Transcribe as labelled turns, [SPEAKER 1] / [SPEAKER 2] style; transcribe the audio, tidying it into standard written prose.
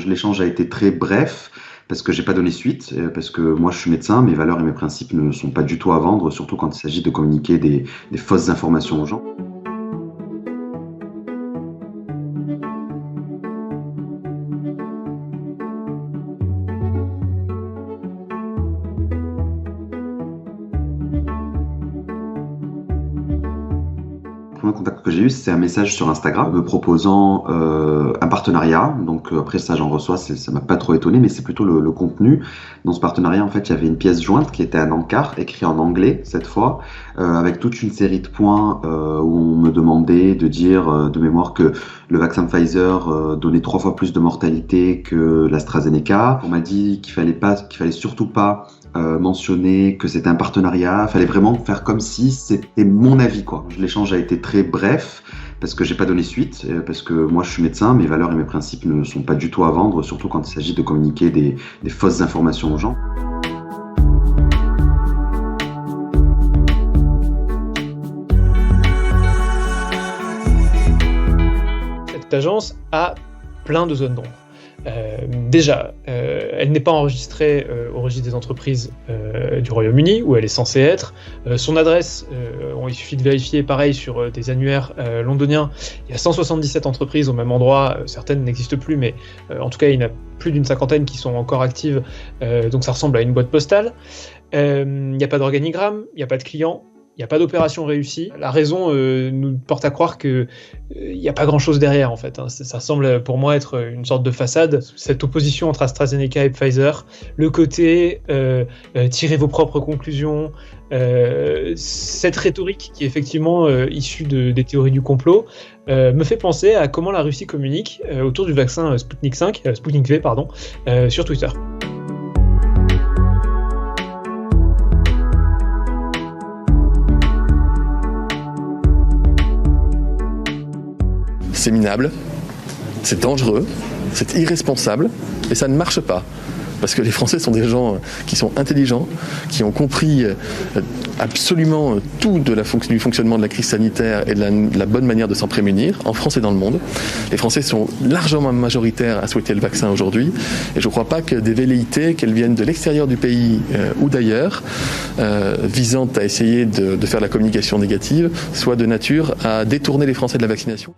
[SPEAKER 1] L'échange a été très bref parce que j'ai pas donné suite, parce que moi je suis médecin, mes valeurs et mes principes ne sont pas du tout à vendre, surtout quand il s'agit de communiquer des fausses informations aux gens. Le premier contact que j'ai eu, c'est un message sur Instagram me proposant un partenariat. Donc après ça, j'en reçois, ça m'a pas trop étonné, mais c'est plutôt le contenu. Dans ce partenariat, en fait, il y avait une pièce jointe qui était un encart écrit en anglais cette fois, avec toute une série de points où on me demandait de dire de mémoire que le vaccin Pfizer donnait 3 fois plus de mortalité que l'AstraZeneca. On m'a dit qu'il fallait surtout pas mentionner que c'était un partenariat. Fallait vraiment faire comme si c'était mon avis, quoi. L'échange a été très bref parce que j'ai pas donné suite, parce que moi je suis médecin, mes valeurs et mes principes ne sont pas du tout à vendre, surtout quand il s'agit de communiquer des fausses informations aux gens.
[SPEAKER 2] Cette agence a plein de zones d'ombre. Déjà, elle n'est pas enregistrée au registre des entreprises du Royaume-Uni, où elle est censée être. Son adresse, il suffit de vérifier, pareil, sur des annuaires londoniens. Il y a 177 entreprises au même endroit. Certaines n'existent plus, mais en tout cas, il y en a plus d'une cinquantaine qui sont encore actives. Donc ça ressemble à une boîte postale. Il n'y a pas d'organigramme, il n'y a pas de clients. Il n'y a pas d'opération réussie. La raison nous porte à croire qu'il n'y a pas grand-chose derrière, en fait. Ça semble pour moi être une sorte de façade. Cette opposition entre AstraZeneca et Pfizer, le côté tirez vos propres conclusions, cette rhétorique qui est effectivement issue des théories du complot, me fait penser à comment la Russie communique autour du vaccin Sputnik V, sur Twitter.
[SPEAKER 3] C'est minable, c'est dangereux, c'est irresponsable et ça ne marche pas. Parce que les Français sont des gens qui sont intelligents, qui ont compris absolument tout du fonctionnement de la crise sanitaire et de la bonne manière de s'en prémunir, en France et dans le monde. Les Français sont largement majoritaires à souhaiter le vaccin aujourd'hui et je ne crois pas que des velléités, qu'elles viennent de l'extérieur du pays ou d'ailleurs, visant à essayer de faire de la communication négative, soient de nature à détourner les Français de la vaccination.